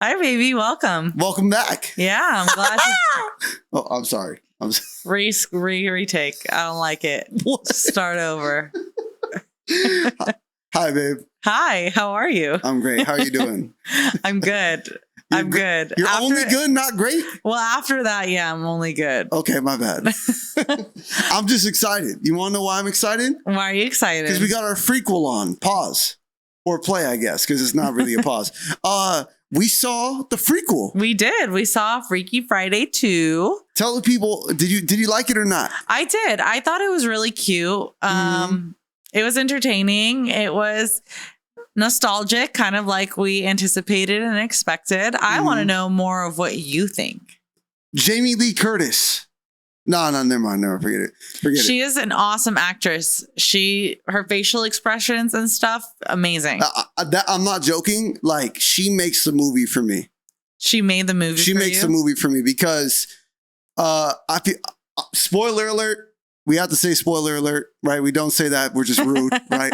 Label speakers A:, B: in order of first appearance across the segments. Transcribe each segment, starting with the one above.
A: Hi, baby. Welcome.
B: Welcome back.
A: Yeah, I'm glad.
B: Oh, I'm sorry.
A: Retake. I don't like it.
B: What?
A: Start over.
B: Hi, babe.
A: Hi, how are you?
B: I'm great. How are you doing?
A: I'm good. I'm good.
B: You're only good, not great?
A: Well, after that, yeah, I'm only good.
B: Okay, my bad. I'm just excited. You want to know why I'm excited?
A: Why are you excited?
B: Because we got our frequel on. Pause. Or play, I guess, because it's not really a pause. We saw the frequel.
A: We did. We saw Freaky Friday 2.
B: Tell the people, did you like it or not?
A: I did. I thought it was really cute. It was entertaining. It was nostalgic, kind of like we anticipated and expected. I want to know more of what you think.
B: Jamie Lee Curtis. No, never mind. Never forget it.
A: She is an awesome actress. Her facial expressions and stuff, amazing.
B: I'm not joking. Like, she makes the movie for me.
A: She made the movie.
B: She makes the movie for me because, spoiler alert. We have to say spoiler alert, right? We don't say that. We're just rude, right?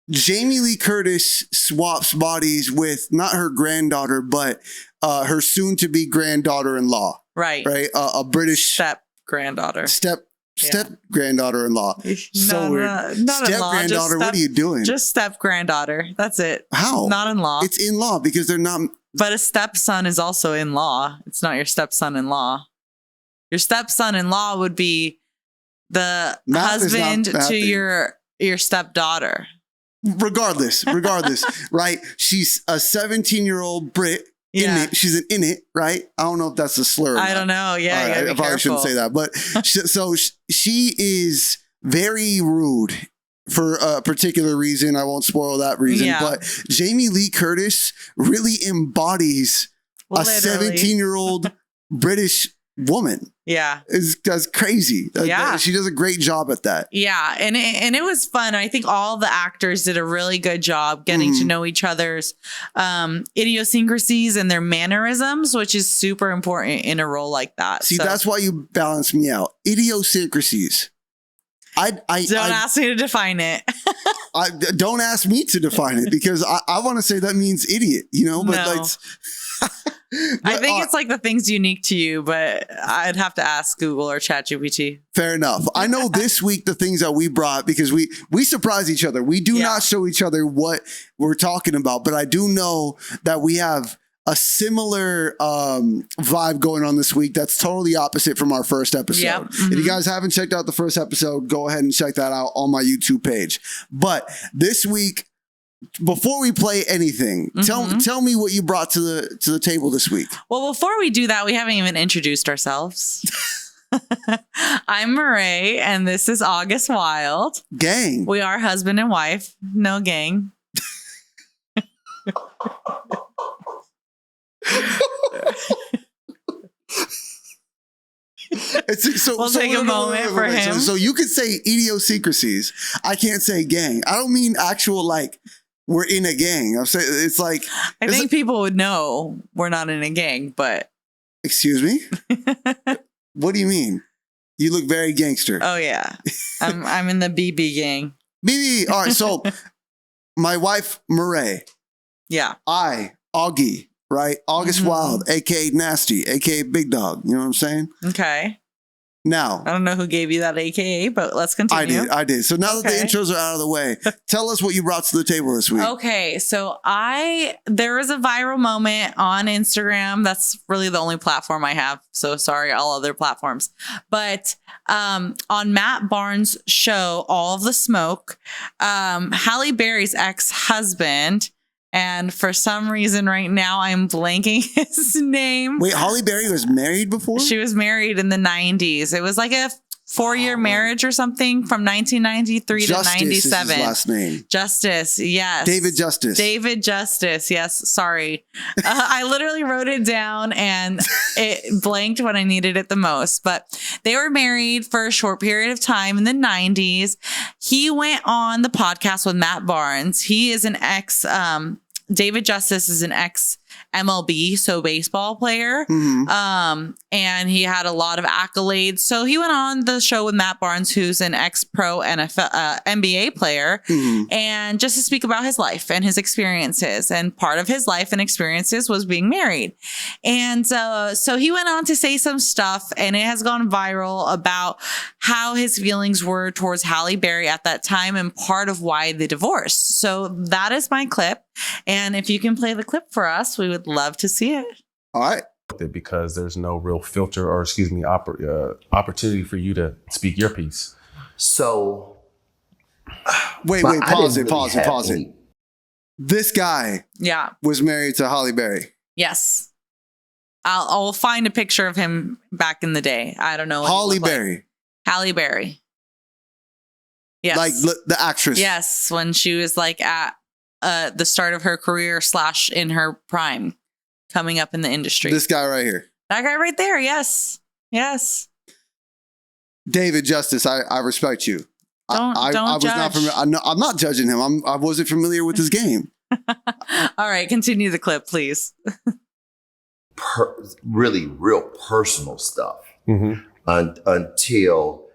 B: Jamie Lee Curtis swaps bodies with not her granddaughter, but her soon-to-be granddaughter-in-law.
A: Right.
B: A British
A: step granddaughter.
B: Step granddaughter-in-law. So weird.
A: Not
B: step granddaughter. What are you doing?
A: Just step granddaughter. That's it.
B: How?
A: Not in law.
B: It's in law because they're not.
A: But a stepson is also in law. It's not your stepson-in-law. Your stepson-in-law would be the husband to your stepdaughter.
B: Regardless, right? She's a 17-year-old Brit.
A: Yeah.
B: In it. She's an in it, right? I don't know if that's a slur.
A: I don't know. Yeah,
B: right, I probably shouldn't say that. But she is very rude for a particular reason. I won't spoil that reason. Yeah. But Jamie Lee Curtis really embodies a 17-year-old British woman.
A: Yeah.
B: That's crazy.
A: Yeah.
B: She does a great job at that.
A: Yeah. And it was fun. I think all the actors did a really good job getting to know each other's idiosyncrasies and their mannerisms, which is super important in a role like that.
B: See, that's why you balance me out. Idiosyncrasies. Don't
A: ask me to define it.
B: Don't ask me to define it because I want to say that means idiot, but
A: no. I think it's like the things unique to you, but I'd have to ask Google or ChatGPT.
B: Fair enough. I know this week the things that we brought because we surprise each other. We do not show each other what we're talking about, but I do know that we have a similar vibe going on this week that's totally opposite from our first episode. Yep. If you guys haven't checked out the first episode, go ahead and check that out on my YouTube page. But this week, before we play anything, tell me what you brought to the table this week.
A: Well, before we do that, we haven't even introduced ourselves. I'm Murray, and this is August Wild.
B: Gang.
A: We are husband and wife. No gang. We'll take a moment for him.
B: So you could say idiosyncrasies. I can't say gang. I don't mean actual like we're in a gang. I'm saying it's like
A: I think people would know we're not in a gang, but
B: excuse me. What do you mean? You look very gangster.
A: Oh yeah, I'm in the BB gang.
B: BB. All right. So my wife Murray.
A: Yeah.
B: I Augie. Right? August Wild, aka Nasty, aka Big Dog. You know what I'm saying?
A: Okay.
B: Now,
A: I don't know who gave you that AKA, but let's continue.
B: I did. So now that the intros are out of the way, tell us what you brought to the table this week.
A: Okay. So there was a viral moment on Instagram. That's really the only platform I have. So sorry, all other platforms. But on Matt Barnes' show, All of the Smoke, Halle Berry's ex-husband, and for some reason right now I'm blanking his name.
B: Wait, Halle Berry was married before?
A: She was married in the 90s. It was like a 4-year marriage or something from 1993 to 97.
B: Is his last name.
A: Justice, yes.
B: David Justice.
A: David Justice, yes. Sorry. I literally wrote it down and it blanked when I needed it the most. But they were married for a short period of time in the 90s. He went on the podcast with Matt Barnes. He is an ex, David Justice is an ex MLB, so baseball player.
B: Mhm.
A: And he had a lot of accolades. So he went on the show with Matt Barnes, who's an ex-pro NFL, NBA player,
B: Mhm.
A: and just to speak about his life and his experiences. And part of his life and experiences was being married. And so he went on to say some stuff, and it has gone viral about how his feelings were towards Halle Berry at that time and part of why they divorced. So that is my clip. And if you can play the clip for us, we would love to see it.
B: All right.
C: Because there's no real filter or opportunity for you to speak your piece.
D: So
B: Wait,
D: but I
B: pause
D: didn't
B: it,
D: really
B: pause it,
D: have
B: pause it.
D: any-
B: This guy
A: Yeah.
B: was married to Halle Berry.
A: Yes. I'll find a picture of him back in the day. I don't know. What he
B: Halle
A: looked like.
B: Berry.
A: Halle Berry. Yes.
B: Like the actress.
A: Yes. When she was like at the start of her career / in her prime, coming up in the industry.
B: This guy right here.
A: That guy right there. Yes. Yes.
B: David Justice, I respect you.
A: Don't
B: I was not
A: judge.
B: familiar. I'm not judging him. I wasn't familiar with his game.
A: All right. Continue the clip, please.
D: really real personal stuff
C: Mm-hmm.
D: until,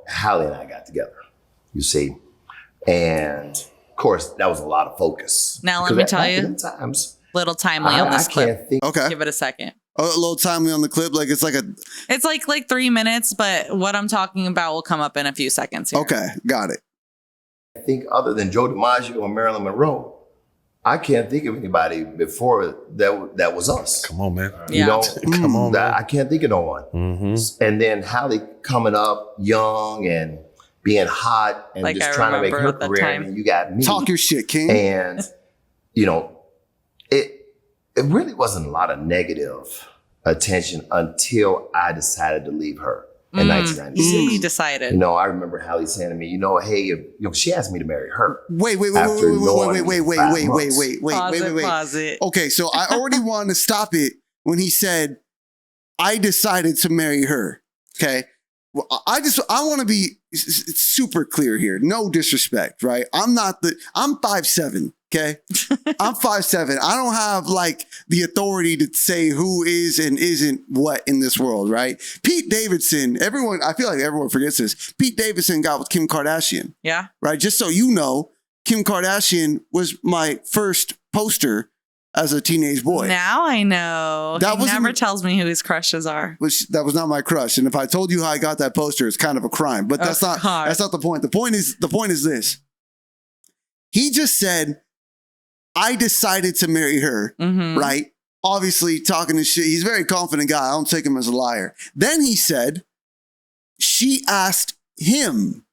D: Halle and I got together, you see. And of course, that was a lot of focus.
A: Now, let
D: Because
A: me tell
D: back
A: you,
D: in them times,
A: little timely on this
D: I
A: clip.
D: can't think.
B: Okay.
A: Give it a second.
B: A little timely on the clip. Like it's like a.
A: It's like 3 minutes, but what I'm talking about will come up in a few seconds here.
B: Okay. Got it.
D: I think other than Joe DiMaggio and Marilyn Monroe, I can't think of anybody before that was us.
C: Come on, man.
A: Yeah.
C: Come on, man.
D: I can't think of no one.
C: Mm-hmm.
D: And then Halle coming up young and being hot and
A: Like
D: just
A: I
D: trying to make
A: remember
D: her
A: at that
D: career.
A: time.
D: And then you got me.
B: Talk your shit, King.
D: And, it really wasn't a lot of negative attention until I decided to leave her in 1996.
A: He decided.
D: I remember Halle saying to me, hey, she asked me to marry her.
B: Wait.
D: After knowing me 5 months.
B: Wait.
A: Pause it.
B: Okay, so I already wanted to stop it when he said, I decided to marry her. Okay. Well, I want to be super clear here. No disrespect, right? I'm 5'7", okay? I'm 5'7". I don't have like the authority to say who is and isn't what in this world, right? Pete Davidson, I feel like everyone forgets this. Pete Davidson got with Kim Kardashian,
A: Yeah.
B: right? Just so you know, Kim Kardashian was my first poster as a teenage boy.
A: Now I know.
B: That
A: He
B: wasn't-
A: never tells me who his crushes are.
B: That was not my crush. And if I told you how I got that poster, it's kind of a crime. But that's not the point. The point is this. He just said, I decided to marry her,
A: Mhm.
B: right? Obviously talking to shit. He's a very confident guy. I don't take him as a liar. Then he said, she asked him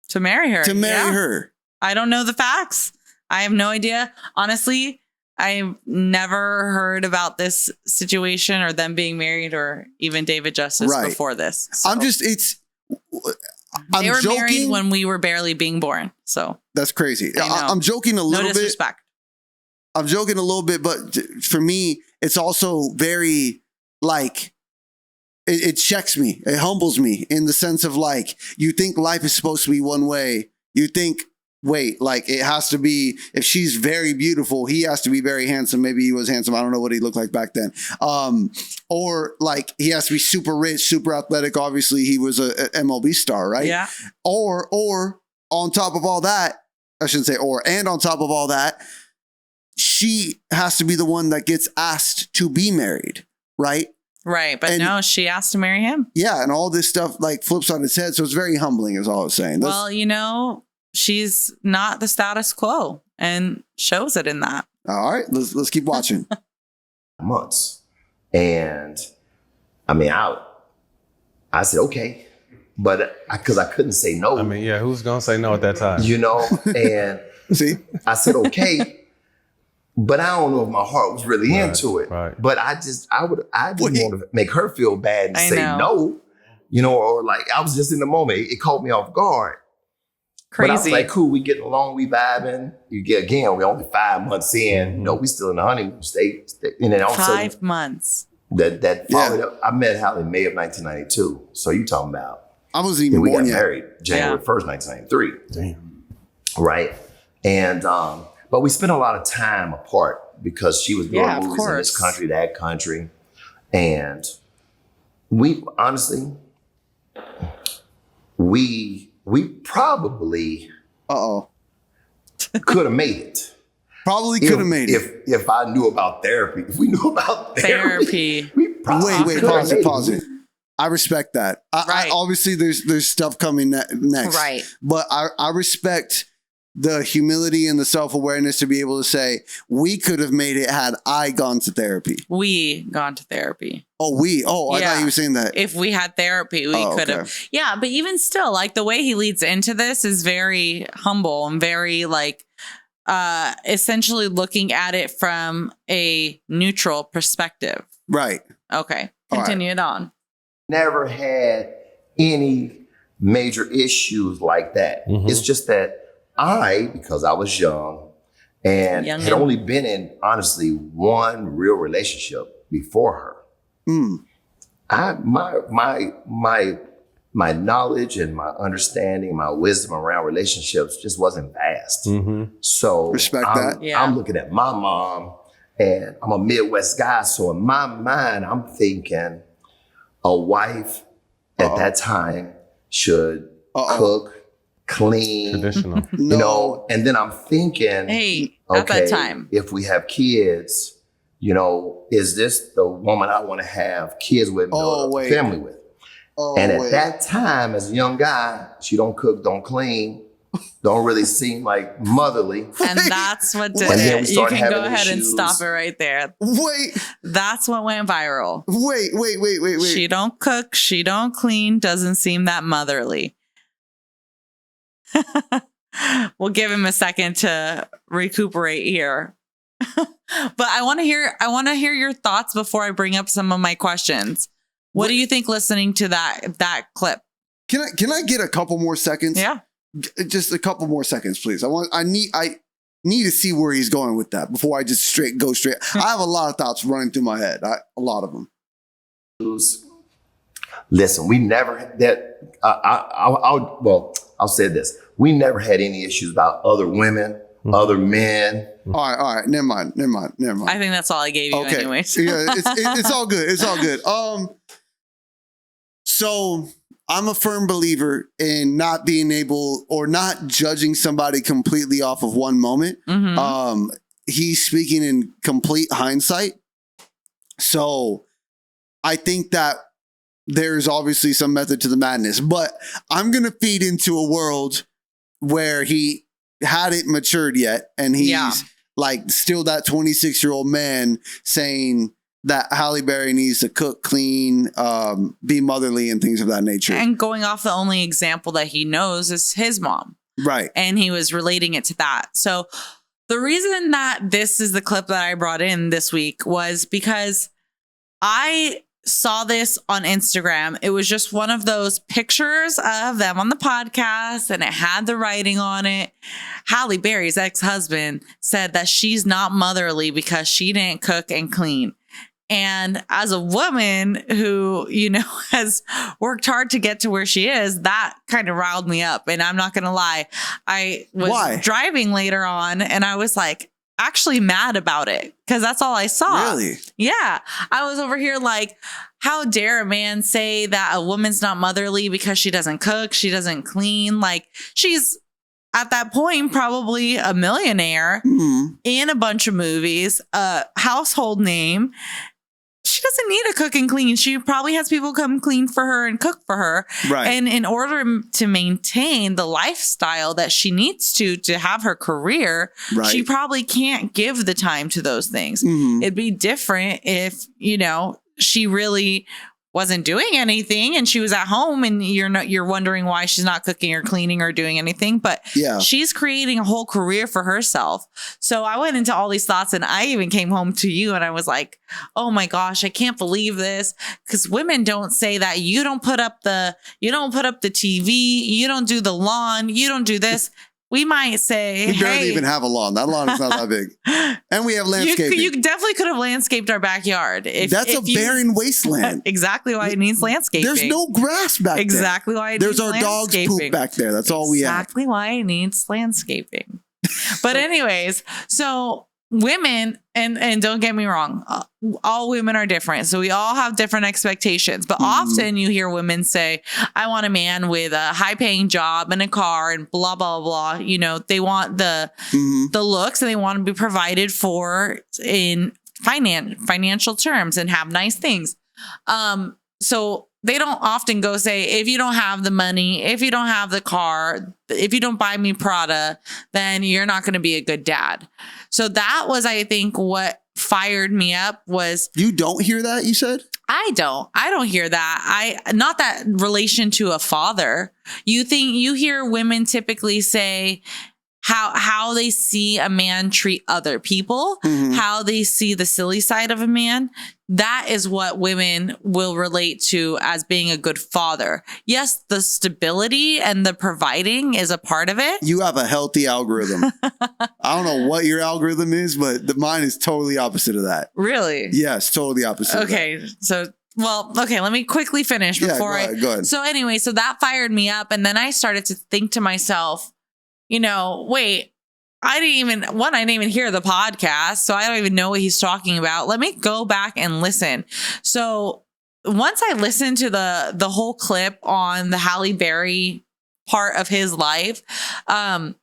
A: To marry her.
B: to marry
A: Yeah.
B: her.
A: I don't know the facts. I have no idea. Honestly, I've never heard about this situation or them being married or even David Justice
B: Right.
A: before this. So
B: I'm
A: they were married
B: joking.
A: when we were barely being born. So
B: That's crazy.
A: I know.
B: I'm joking a
A: no
B: little bit.
A: disrespect.
B: I'm joking a little bit, but for me, it's also very like it checks me. It humbles me in the sense of like, you think life is supposed to be one way. You think, wait, like it has to be, if she's very beautiful, he has to be very handsome. Maybe he was handsome. I don't know what he looked like back then. Or like he has to be super rich, super athletic. Obviously he was a MLB star, right?
A: Yeah.
B: Or on top of all that, I shouldn't say and on top of all that, she has to be the one that gets asked to be married, right?
A: Right. But
B: And-
A: no, she asked to marry him.
B: Yeah, and all this stuff like flips on its head. So it's very humbling is all I was saying.
A: Well, she's not the status quo and shows it in that.
B: All right, let's keep watching.
D: Months. And I mean, I said, okay. But because I couldn't say no,
C: I mean, yeah, who's gonna say no at that time?
D: and
B: See?
D: I said, okay. But I don't know if my heart was really
C: Right,
D: into it.
C: right.
D: But I didn't want to make her feel bad and
A: I
D: say
A: know.
D: no, or like I was just in the moment. It caught me off guard. But I was
A: Crazy.
D: like, cool, we getting along, we vibing. We're only 5 months in. We still in the honeymoon state. And then all of a sudden,
A: 5 months.
D: that followed up. I met Halle in May of 1992. So you talking about,
B: I wasn't even
D: we
B: born
D: got
B: yet.
D: married January 1st, 1993.
C: Damn.
D: Right. And, but we spent a lot of time apart because she was doing
A: Yeah, of
D: movies in this
A: course.
D: country, that country. And we honestly, we probably could have made it.
B: Probably could have made it.
D: If I knew about therapy. If we knew about therapy. We probably
B: Wait, pause it. I respect that. I obviously there's stuff coming next.
A: Right.
B: But I respect the humility and the self-awareness to be able to say, we could have made it had I gone to therapy.
A: We gone to therapy.
B: I thought you were saying that.
A: If we had therapy, we could have. Yeah, but even still, like the way he leads into this is very humble and very like essentially looking at it from a neutral perspective.
B: Right.
A: Okay. Continue it on.
D: Never had any major issues like that.
C: Mm-hmm.
D: It's just that because I was young and had only been in, honestly, one real relationship before her. My knowledge and my understanding, my wisdom around relationships just wasn't vast.
C: Mm-hmm.
D: So
B: respect that.
A: Yeah.
D: I'm looking at my mom, and I'm a Midwest guy. So in my mind, I'm thinking a wife at that time should cook, clean,
C: Traditional.
D: you know, and then I'm thinking,
A: Hey, at that time.
D: if we have kids, you know, is this the woman I want to have kids with, and build a family with? And at that time, as a young guy, she don't cook, don't clean, don't really seem like motherly.
A: And that's what did
D: And then we
A: it. You
D: started
A: can go
D: having
A: ahead and
D: issues.
A: stop it right there.
B: Wait.
A: That's what went viral.
B: Wait.
A: She don't cook, she don't clean, doesn't seem that motherly. We'll give him a second to recuperate here. But I want to hear your thoughts before I bring up some of my questions. What do you think listening to that clip?
B: Can I get a couple more seconds?
A: Yeah.
B: Just a couple more seconds, please. I need to see where he's going with that before I just go straight. I have a lot of thoughts running through my head. A lot of them.
D: Listen, we never that. I'll say this: we never had any issues about other women, other men.
B: All right. Never mind.
A: I think that's all I gave you anyways.
B: Yeah, it's all good. It's all good. So I'm a firm believer in not being able or not judging somebody completely off of one moment.
A: Mm-hmm.
B: He's speaking in complete hindsight. So I think that there's obviously some method to the madness, but I'm going to feed into a world where he hadn't matured yet. And he's like still that 26-year-old man saying that Halle Berry needs to cook, clean, be motherly and things of that nature.
A: And going off the only example that he knows is his mom.
B: Right.
A: And he was relating it to that. So the reason that this is the clip that I brought in this week was because I saw this on Instagram. It was just one of those pictures of them on the podcast and it had the writing on it. Halle Berry's ex-husband said that she's not motherly because she didn't cook and clean. And as a woman who, you know, has worked hard to get to where she is, that kind of riled me up. And I'm not going to lie. I was driving later on and I was like actually mad about it because that's all I saw.
B: Really?
A: Yeah. I was over here like, how dare a man say that a woman's not motherly because she doesn't cook, she doesn't clean? Like she's at that point probably a millionaire in a bunch of movies, a household name. She doesn't need to cook and clean. She probably has people come clean for her and cook for her.
B: Right.
A: And in order to maintain the lifestyle that she needs to have her career, she probably can't give the time to those things. It'd be different if, you know, she really wasn't doing anything and she was at home and you're wondering why she's not cooking or cleaning or doing anything, but she's creating a whole career for herself. So I went into all these thoughts and I even came home to you and I was like, oh my gosh, I can't believe this. Because women don't say that you don't put up the TV, you don't do the lawn, you don't do this. We might say,
B: we barely even have a lawn. That lawn is not that big. And we have landscaping.
A: You definitely could have landscaped our backyard.
B: That's a barren wasteland.
A: Exactly why it needs landscaping.
B: There's no grass back there.
A: Exactly why it needs landscaping.
B: There's our dog's poop back there. That's all we have.
A: Exactly why it needs landscaping. But anyways, so women, and don't get me wrong, all women are different. So we all have different expectations. But often you hear women say, I want a man with a high paying job and a car and blah, blah, blah. You know, they want the looks and they want to be provided for in financial terms and have nice things. So they don't often go say, if you don't have the money, if you don't have the car, if you don't buy me Prada, then you're not going to be a good dad. So that was, I think, what fired me up was.
B: You don't hear that, you said?
A: I don't hear that. Not that relation to a father. You hear women typically say how they see a man treat other people, how they see the silly side of a man. That is what women will relate to as being a good father. Yes, the stability and the providing is a part of it.
B: You have a healthy algorithm. I don't know what your algorithm is, but mine is totally opposite of that.
A: Really?
B: Yes, totally opposite.
A: Okay, let me quickly finish before
B: go ahead.
A: So anyway, so that fired me up. And then I started to think to myself, wait, I didn't even hear the podcast, so I don't even know what he's talking about. Let me go back and listen. So once I listened to the whole clip on the Halle Berry part of his life, the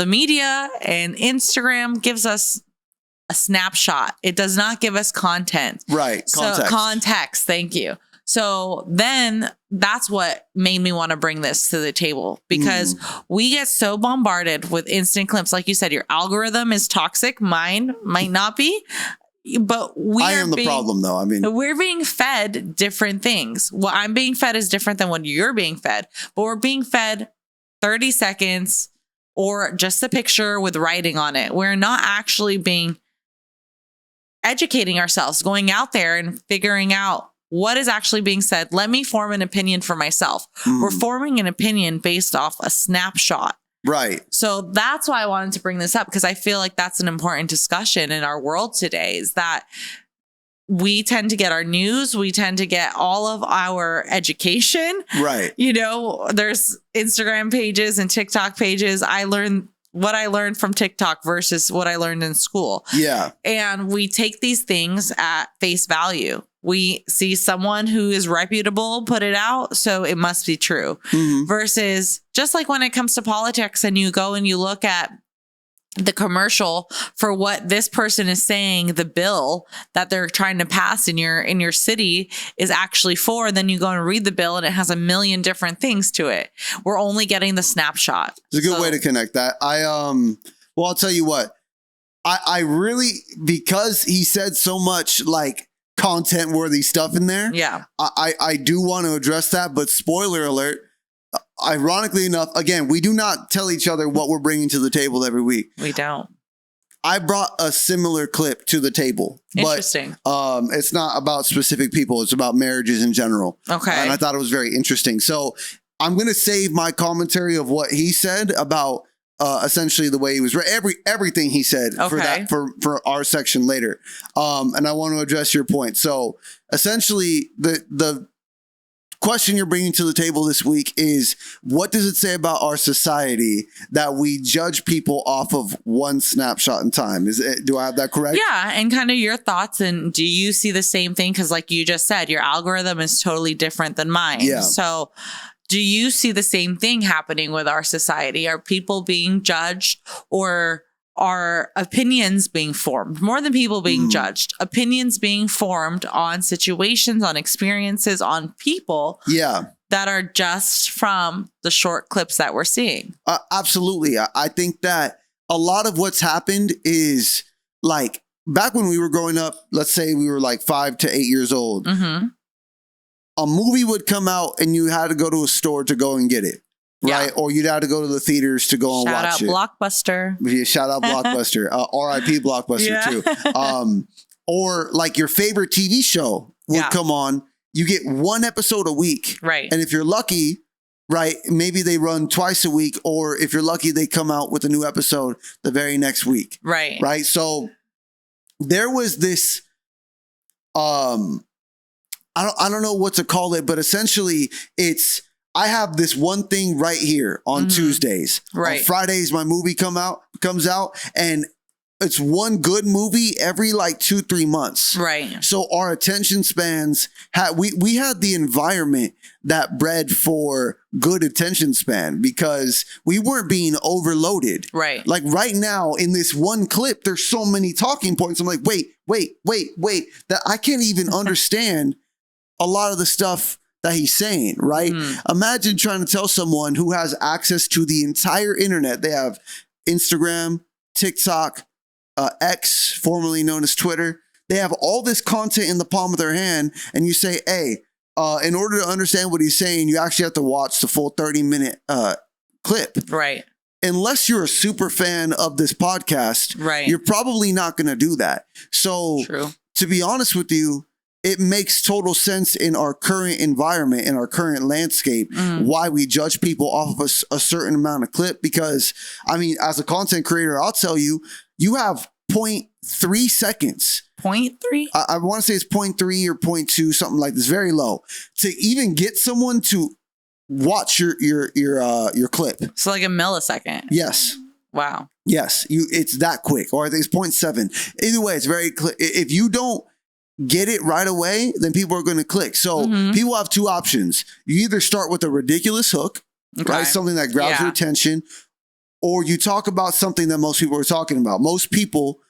A: media and Instagram gives us a snapshot. It does not give us content.
B: Right.
A: Context. So context. Thank you. So then that's what made me want to bring this to the table, because we get so bombarded with instant clips. Like you said, your algorithm is toxic. Mine might not be, but
B: I am the problem though. I mean,
A: we're being fed different things. What I'm being fed is different than what you're being fed, but we're being fed 30 seconds or just a picture with writing on it. We're not actually educating ourselves, going out there and figuring out what is actually being said. Let me form an opinion for myself. We're forming an opinion based off a snapshot.
B: Right.
A: So that's why I wanted to bring this up, because I feel like that's an important discussion in our world today, is that we tend to get our news. We tend to get all of our education.
B: Right.
A: There's Instagram pages and TikTok pages. I learned what I learned from TikTok versus what I learned in school.
B: Yeah.
A: And we take these things at face value. We see someone who is reputable put it out, so it must be true. Versus just like when it comes to politics and you go and you look at the commercial for what this person is saying, the bill that they're trying to pass in your city is actually for, then you go and read the bill and it has a million different things to it. We're only getting the snapshot.
B: It's a good way to connect that. I'll tell you what, I really, because he said so much like content worthy stuff in there.
A: Yeah.
B: I do want to address that, but spoiler alert, ironically enough, again, we do not tell each other what we're bringing to the table every week.
A: We don't.
B: I brought a similar clip to the table.
A: Interesting.
B: But it's not about specific people. It's about marriages in general.
A: Okay.
B: And I thought it was very interesting. So I'm going to save my commentary of what he said about essentially the way he was everything he said for our section later. And I want to address your point. So essentially the question you're bringing to the table this week is, what does it say about our society that we judge people off of one snapshot in time? Do I have that correct?
A: Yeah. And kind of your thoughts. And do you see the same thing? Because like you just said, your algorithm is totally different than mine.
B: Yeah.
A: So do you see the same thing happening with our society? Are people being judged, or are opinions being formed? More than people being judged, opinions being formed on situations, on experiences, on people that are just from the short clips that we're seeing.
B: Absolutely. I think that a lot of what's happened is like back when we were growing up, let's say we were like 5 to 8 years old. A movie would come out and you had to go to a store to go and get it. Right. Or you'd have to go to the theaters to go and watch it.
A: Shout out Blockbuster.
B: Yeah, shout out Blockbuster. RIP Blockbuster too. Or like your favorite TV show would come on. You get one episode a week.
A: Right.
B: And if you're lucky, right, maybe they run twice a week. Or if you're lucky, they come out with a new episode the very next week.
A: Right.
B: Right. So there was this, I don't know what to call it, but essentially I have this one thing right here on Tuesdays.
A: Right.
B: On Fridays, my movie comes out, and it's one good movie every like 2-3 months.
A: Right.
B: So our attention spans we had the environment that bred for good attention span because we weren't being overloaded.
A: Right.
B: Like right now in this one clip, there's so many talking points. I'm like, wait, that I can't even understand a lot of the stuff that he's saying, right? Imagine trying to tell someone who has access to the entire internet. They have Instagram, TikTok, X, formerly known as Twitter. They have all this content in the palm of their hand, and you say, hey, in order to understand what he's saying, you actually have to watch the full 30-minute clip.
A: Right.
B: Unless you're a super fan of this podcast,
A: right,
B: you're probably not going to do that. So
A: True.
B: To be honest with you, it makes total sense in our current environment, in our current landscape, why we judge people off of a certain amount of clip. Because, I mean, as a content creator, I'll tell you, you have 0.3 seconds.
A: 0.3?
B: I want to say it's 0.3 or 0.2, something like this, very low. To even get someone to watch your clip.
A: So like a millisecond.
B: Yes.
A: Wow.
B: Yes. It's that quick. Or I think it's 0.7. Either way, it's very clear. If you don't get it right away, then people are going to click. So people have two options. You either start with a ridiculous hook, right? Something that grabs your attention, or you talk about something that most people are talking about. Most people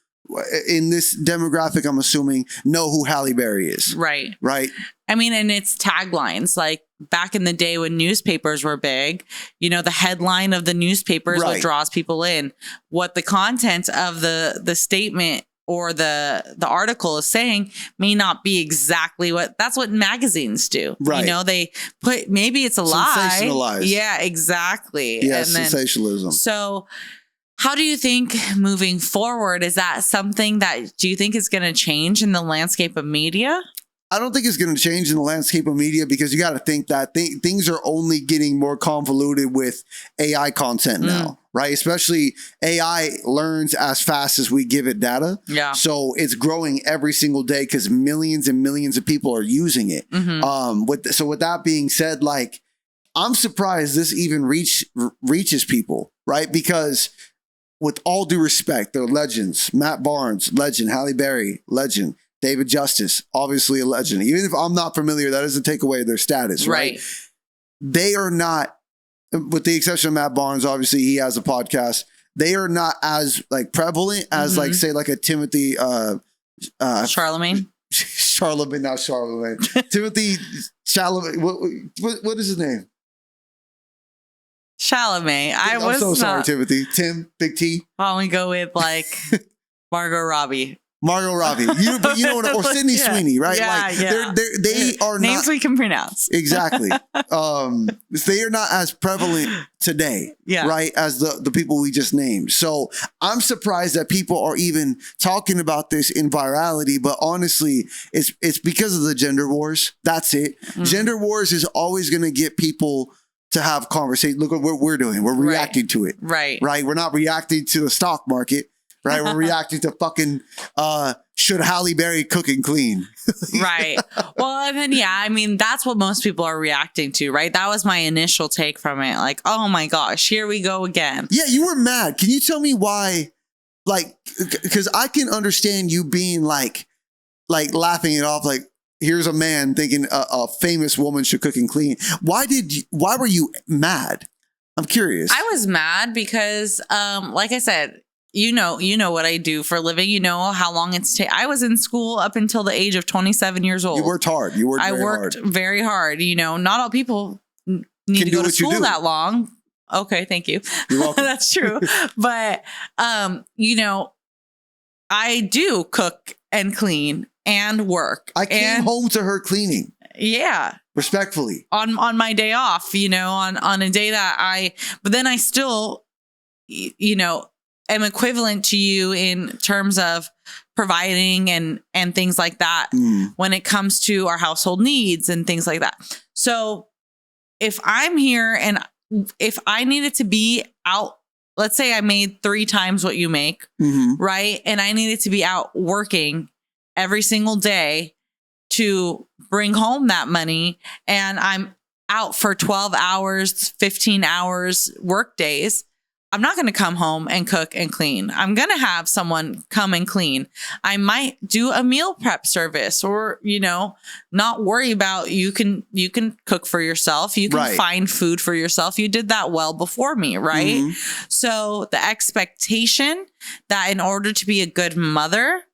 B: in this demographic, I'm assuming, know who Halle Berry is.
A: Right.
B: Right.
A: I mean, and it's taglines like back in the day when newspapers were big, you know, the headline of the newspaper is what draws people in. What the content of the statement or the article is saying may not be exactly that's what magazines do. Right. You know, they put, maybe it's a lie.
B: Sensationalize.
A: Yeah, exactly.
B: Yeah, sensationalism.
A: So how do you think moving forward, is that something that do you think is going to change in the landscape of media?
B: I don't think it's going to change in the landscape of media because you got to think that things are only getting more convoluted with AI content now, right? Especially AI learns as fast as we give it data. Yeah. So it's growing every single day because millions and millions of people are using it. With that being said, like, I'm surprised this even reaches people, right? Because with all due respect, they're legends. Matt Barnes, legend. Halle Berry, legend. David Justice, obviously a legend. Even if I'm not familiar, that doesn't take away their status, right? They are not, with the exception of Matt Barnes, obviously he has a podcast. They are not as like prevalent as like, say, like a Timothy
A: Charlemagne.
B: Charlemagne, not Charlemagne. Timothy Chalamet. What is his name?
A: Chalamet.
B: I'm so sorry, Timothy. Tim, Big T.
A: Why don't we go with like Margot Robbie?
B: Margot Robbie, but you know what, or Sydney Sweeney, right? They are
A: names we can pronounce.
B: Exactly. They are not as prevalent today, right, as the people we just named. So I'm surprised that people are even talking about this in virality. But honestly, it's because of the gender wars. That's it. Gender wars is always going to get people to have conversation. Look at what we're doing. We're reacting to it. Right. We're not reacting to the stock market. Right, we're reacting to fucking should Halle Berry cook and clean?
A: Right. Well, and then I mean that's what most people are reacting to, right? That was my initial take from it. Like, oh my gosh, here we go again.
B: Yeah, you were mad. Can you tell me why? Like, because I can understand you being like laughing it off. Like, here's a man thinking a famous woman should cook and clean. Why were you mad? I'm curious.
A: I was mad because, like I said. You know what I do for a living. You know how long it's I was in school up until the age of 27 years old.
B: You worked hard.
A: I worked very hard. You know, not all people need to go to school that long. Okay, thank you.
B: You're welcome.
A: That's true. But, you know, I do cook and clean and work.
B: I came home to her cleaning.
A: Yeah.
B: Respectfully.
A: On my day off, you know, on a day that but then I still, you know, am equivalent to you in terms of providing and things like that when it comes to our household needs and things like that. So if I'm here and if I needed to be out, let's say I made 3 times what you make, right? And I needed to be out working every single day to bring home that money and I'm out for 12 hours, 15 hours work days. I'm not going to come home and cook and clean. I'm going to have someone come and clean. I might do a meal prep service, or, not worry about, you can cook for yourself. You can find food for yourself. You did that well before me, right? Mm-hmm. So the expectation that in order to be a good mother,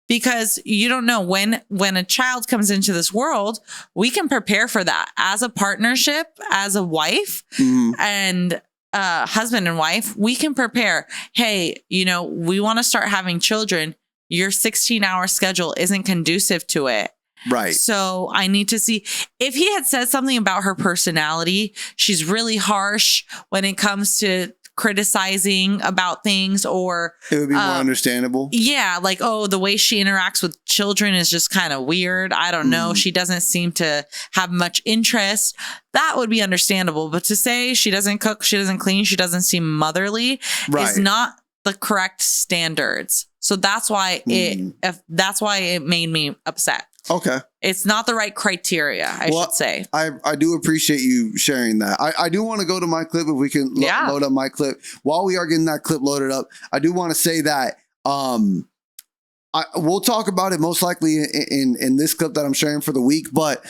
A: because you don't know when a child comes into this world, we can prepare for that as a partnership, as a wife, and husband and wife, we can prepare. Hey, we want to start having children. Your 16-hour schedule isn't conducive to it.
B: Right.
A: So I need to see if he had said something about her personality. She's really harsh when it comes to criticizing about things, or
B: it would be more understandable.
A: Yeah. Like, oh, the way she interacts with children is just kind of weird. I don't know. She doesn't seem to have much interest. That would be understandable. But to say she doesn't cook, she doesn't clean, she doesn't seem motherly is not the correct standards. So that's why it made me upset.
B: Okay.
A: It's not the right criteria, I should say.
B: I do appreciate you sharing that. I do want to go to my clip if we can load up my clip. While we are getting that clip loaded up, I do want to say that we'll talk about it most likely in this clip that I'm sharing for the week. But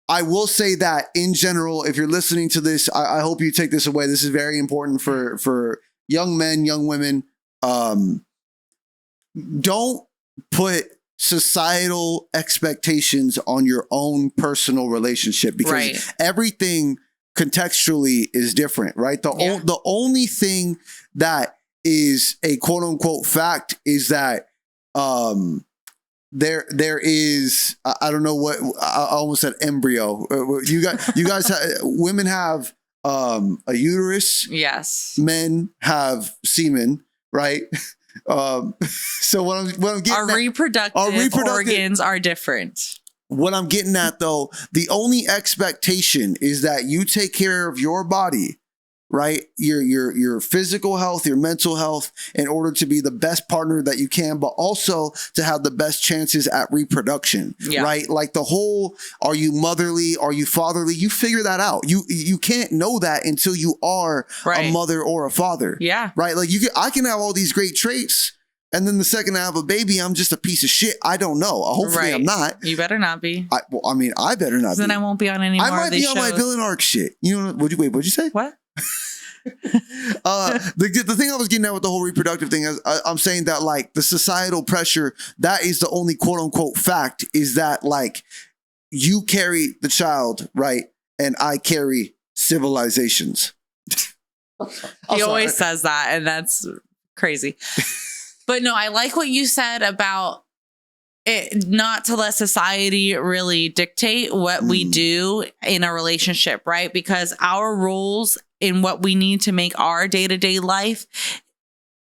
B: I will say that in general, if you're listening to this, I hope you take this away. This is very important for young men, young women. Don't put societal expectations on your own personal relationship, because everything contextually is different, right? The only thing that is a quote unquote fact is that there is I don't know what I almost said embryo. You guys women have a uterus.
A: Yes.
B: Men have semen, right? So what I'm getting
A: our reproductive organs are different.
B: What I'm getting at, though, the only expectation is that you take care of your body, right? Your physical health, your mental health, in order to be the best partner that you can, but also to have the best chances at reproduction, right? Like the whole, are you motherly? Are you fatherly? You figure that out. You can't know that until you are a mother or a father.
A: Yeah.
B: Right. Like I can have all these great traits, and then the second I have a baby, I'm just a piece of shit. I don't know. Hopefully I'm not.
A: You better not be.
B: I better not be.
A: Then I won't be on any more of these shows. I might be on my villain arc shit. What'd you say? What?
B: The thing I was getting at with the whole reproductive thing is I'm saying that, like, the societal pressure, that is the only quote unquote fact, is that, like, you carry the child, right? And I carry civilizations.
A: He always says that, and that's crazy. But no, I like what you said about it, not to let society really dictate what we do in a relationship, right? Because our rules in what we need to make our day-to-day life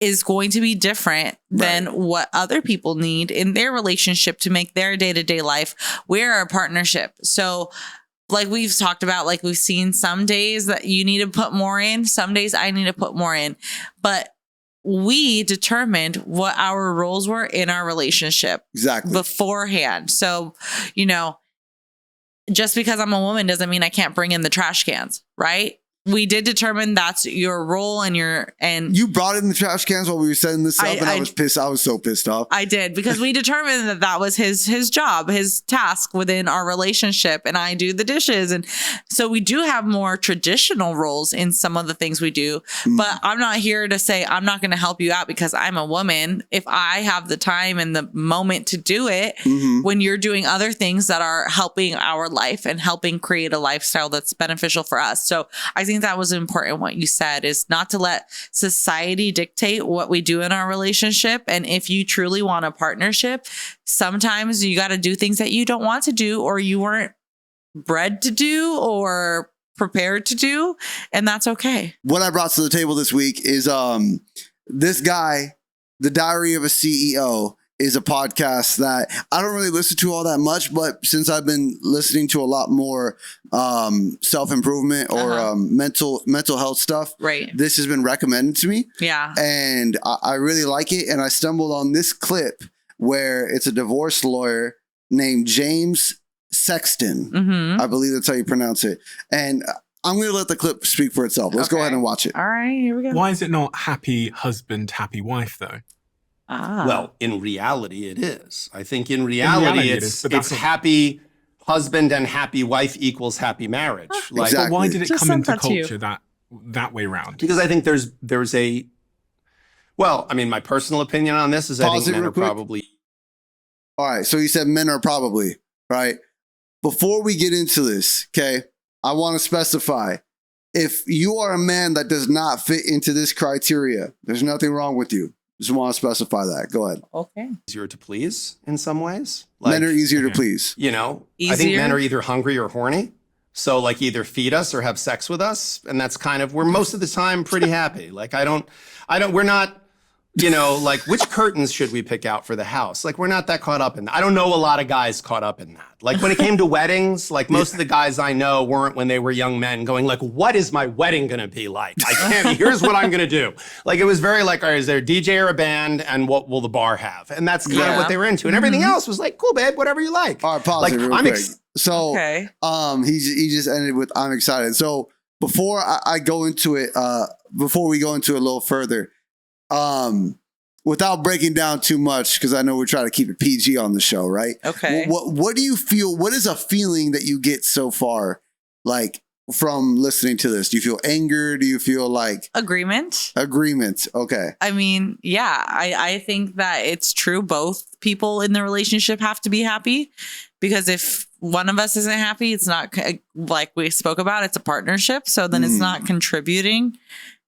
A: is going to be different than what other people need in their relationship to make their day-to-day life. We're a partnership. So like we've talked about, like we've seen some days that you need to put more in, some days I need to put more in, but we determined what our roles were in our relationship beforehand. So, just because I'm a woman doesn't mean I can't bring in the trash cans, right? We did determine that's your role, and you brought in the trash cans while we were setting this up, and I was pissed. I was so pissed off. I did, because we determined that was his job, his task within our relationship, and I do the dishes. And so we do have more traditional roles in some of the things we do, but I'm not here to say I'm not going to help you out because I'm a woman. If I have the time and the moment to do it, when you're doing other things that are helping our life and helping create a lifestyle that's beneficial for us. So I think that was important. What you said is not to let society dictate what we do in our relationship. And if you truly want a partnership, sometimes you got to do things that you don't want to do, or you weren't bred to do, or prepared to do. And that's okay. What I brought to the table this week is this guy, The Diary of a CEO, is a podcast that I don't really listen to all that much, but since I've been listening to a lot more self-improvement or mental health stuff, this has been recommended to me. Yeah. And I really like it. And I stumbled on this clip where it's a divorce lawyer named James Sexton. I believe that's how you pronounce it. And
B: I'm going to let the clip speak for itself. Let's go ahead and watch it.
A: All right, here we go.
E: Why is it not happy husband, happy wife, though?
F: Well, in reality, it is. I think in reality it's happy husband and happy wife equals happy marriage.
B: Like, exactly.
E: But why did it
A: Just
E: come into
A: sent that to you.
E: culture that way around?
F: Because I think there's a, well, I mean, my personal opinion on this is I think men are probably.
B: All right, so you said men are probably, right? Before we get into this, okay, I want to specify, if you are a man that does not fit into this criteria, there's nothing wrong with you. Just want to specify that. Go ahead.
A: Okay.
F: Easier to please in some ways.
B: Men are easier to please.
F: You know,
A: Easier?
F: I think men are either hungry or horny. So like either feed us or have sex with us. And that's kind of, we're most of the time pretty happy. Like we're not, you know, like which curtains should we pick out for the house? Like we're not that caught up in that. I don't know a lot of guys caught up in that. Like when it came to weddings, like most of the guys I know weren't when they were young men going like, what is my wedding gonna be like? Here's what I'm gonna do. Like it was very like, all right, is there a DJ or a band and what will the bar have? And that's kind of what they were into. And everything else was like, cool, babe, whatever you like.
B: All right, pause
F: like,
B: it real
F: I'm
B: quick. So he just ended with, I'm excited. So before I go into it, before we go into it a little further, without breaking down too much, because I know we're trying to keep it PG on the show, right?
A: Okay.
B: What do you feel? What is a feeling that you get so far, like from listening to this? Do you feel anger? Do you feel like
A: agreement?
B: Okay.
A: I mean, yeah, I think that it's true. Both people in the relationship have to be happy, because if one of us isn't happy, it's not like we spoke about. It's a partnership, so then it's not contributing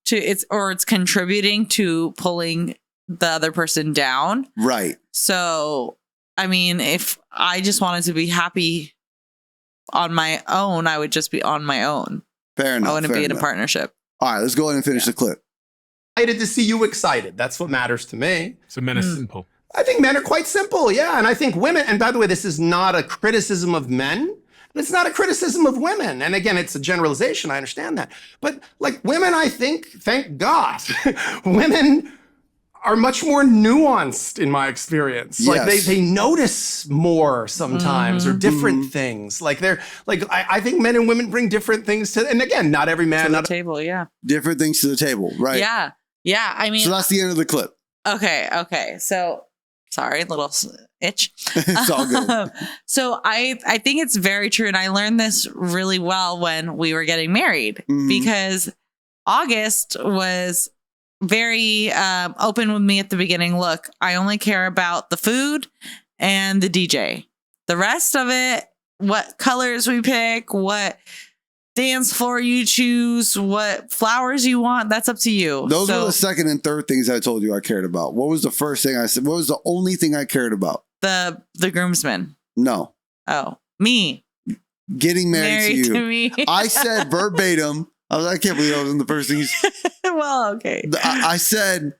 A: to it's contributing to pulling the other person down.
B: Right.
A: So, I mean, if I just wanted to be happy on my own, I would just be on my own.
B: Fair enough.
A: I wouldn't be in a partnership.
B: All right, let's go ahead and finish the clip.
F: Excited to see you excited. That's what matters to me.
E: So men are simple.
F: I think men are quite simple, yeah. And I think women, and by the way, this is not a criticism of men. And it's not a criticism of women. And again, it's a generalization. I understand that. But like women, I think, thank God, women are much more nuanced in my experience.
B: Yes.
F: Like they notice more sometimes or different things. Like they're like, I think men and women bring different things to, and again, not every man.
A: To the table, yeah.
B: Different things to the table, right?
A: Yeah. Yeah. I mean.
B: So that's the end of the clip.
A: Okay. So, sorry, little itch.
B: It's all good.
A: So I think it's very true. And I learned this really well when we were getting married, because August was very open with me at the beginning. Look, I only care about the food and the DJ. The rest of it, what colors we pick, what dance floor you choose, what flowers you want, that's up to you.
B: Those were the second and third things I told you I cared about. What was the first thing I said? What was the only thing I cared about?
A: The groomsmen.
B: No.
A: Oh, me.
B: Getting married to you.
A: me.
B: I said verbatim, I can't believe that was in the first thing you said.
A: Well, okay.
B: I said,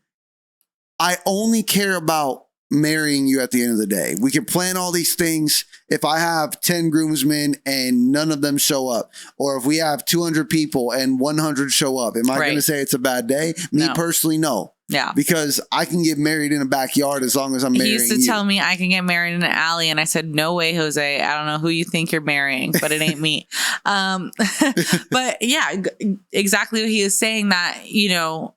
B: I only care about marrying you at the end of the day. We can plan all these things. If I have 10 groomsmen and none of them show up, or if we have 200 people and 100 show up, am I going to say it's a bad day? Me personally, no.
A: Yeah.
B: Because I can get married in a backyard as long as I'm marrying you.
A: He used to tell me I can get married in an alley, and I said, no way, Jose. I don't know who you think you're marrying, but it ain't me. But yeah, exactly what he is saying, that, you know,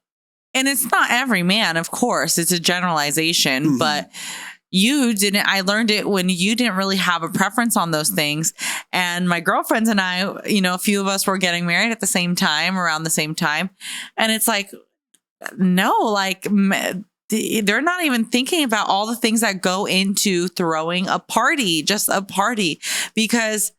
A: and it's not every man, of course, it's a generalization, but I learned it when you didn't really have a preference on those things. And my girlfriends and I, you know, a few of us were getting married at the same time, around the same time. And it's like, no, like they're not even thinking about all the things that go into throwing a party, just a party, because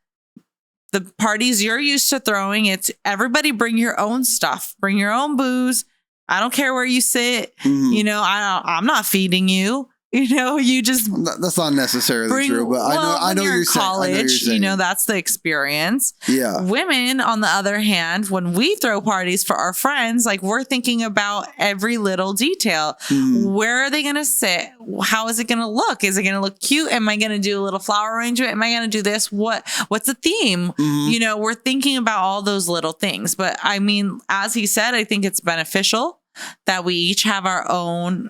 A: the parties you're used to throwing, it's everybody bring your own stuff, bring your own booze. I don't care where you sit. You know, I'm not feeding you. You know, you just
B: that's not necessarily true, but I know you're
A: college. You know, that's the experience.
B: Yeah.
A: Women, on the other hand, when we throw parties for our friends, like we're thinking about every little detail. Where are they going to sit? How is it going to look? Is it going to look cute? Am I going to do a little flower arrangement? Am I going to do this? What's the theme? You know, we're thinking about all those little things. But I mean, as he said, I think it's beneficial that we each have our own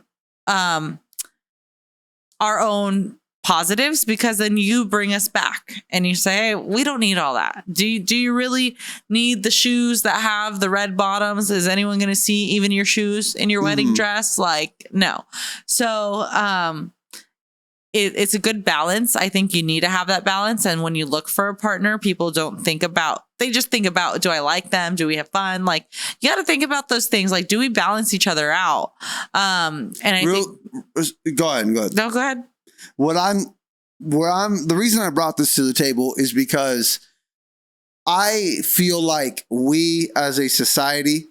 A: positives, because then you bring us back and you say, hey, we don't need all that. Do you really need the shoes that have the red bottoms? Is anyone going to see even your shoes in your wedding dress? Like, no. So, it's a good balance. I think you need to have that balance. And when you look for a partner, people they just think about, do I like them? Do we have fun? Like, you got to think about those things. Like, do we balance each other out? And I think,
B: go ahead.
A: No, go ahead.
B: The reason I brought this to the table is because I feel like we as a society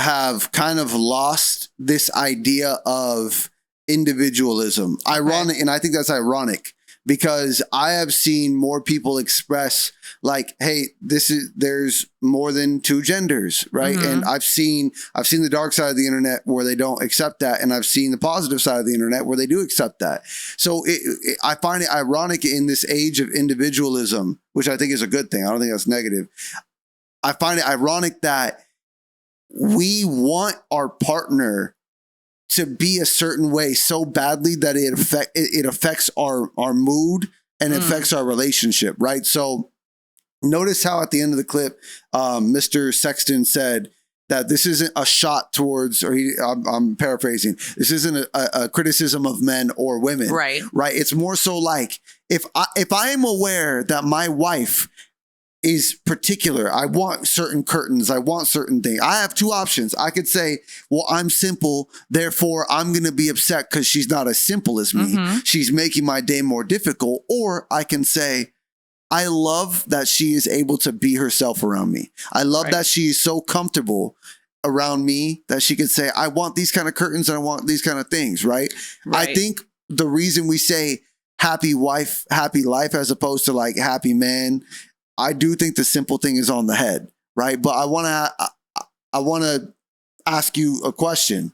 B: have kind of lost this idea of individualism. Ironic, and I think that's ironic because I have seen more people express like, hey, there's more than two genders, right? And I've seen the dark side of the internet where they don't accept that, and I've seen the positive side of the internet where they do accept that. So I find it ironic in this age of individualism, which I think is a good thing. I don't think that's negative. I find it ironic that we want our partner to be a certain way so badly that it affects our mood and affects our relationship, right? So notice how at the end of the clip, Mr. Sexton said that this isn't a shot towards, I'm paraphrasing, this isn't a criticism of men or women, right? It's more so like if I am aware that my wife is particular, I want certain curtains, I want certain things, I have two options. I could say, well, I'm simple, therefore I'm going to be upset because she's not as simple as me. She's making my day more difficult. Or I can say, I love that she is able to be herself around me. I love that she is so comfortable around me that she could say, I want these kind of curtains and I want these kind of things, right? I think the reason we say happy wife, happy life, as opposed to like happy man, I do think the simple thing is on the head, right? But I want to ask you a question.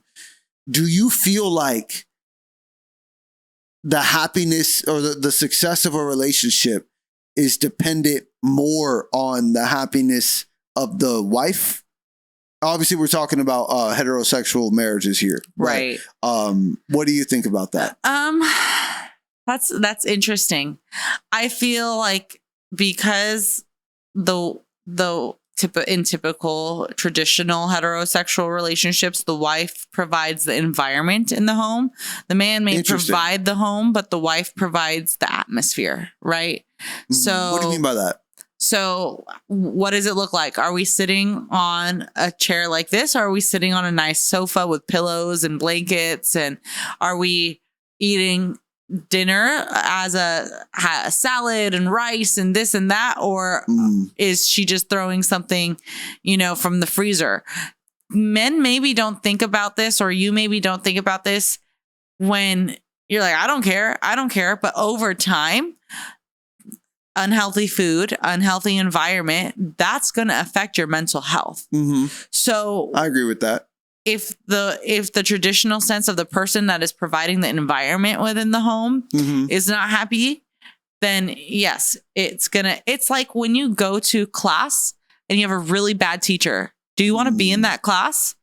B: Do you feel like the happiness or the success of a relationship is dependent more on the happiness of the wife? Obviously, we're talking about heterosexual marriages here, right? What do you think about that?
A: That's interesting. I feel like because in typical traditional heterosexual relationships, the wife provides the environment in the home. The man may provide the home, but the wife provides the atmosphere, right? So
B: what do you mean by that?
A: So what does it look like? Are we sitting on a chair like this? Or are we sitting on a nice sofa with pillows and blankets? And are we eating dinner as a salad and rice and this and that? Or is she just throwing something, from the freezer? Men maybe don't think about this, or you maybe don't think about this when you're like, I don't care. But over time, unhealthy food, unhealthy environment, that's going to affect your mental health. So
B: I agree with that.
A: If the traditional sense of the person that is providing the environment within the home is not happy, then yes, it's like when you go to class and you have a really bad teacher. Do you want to be in that class?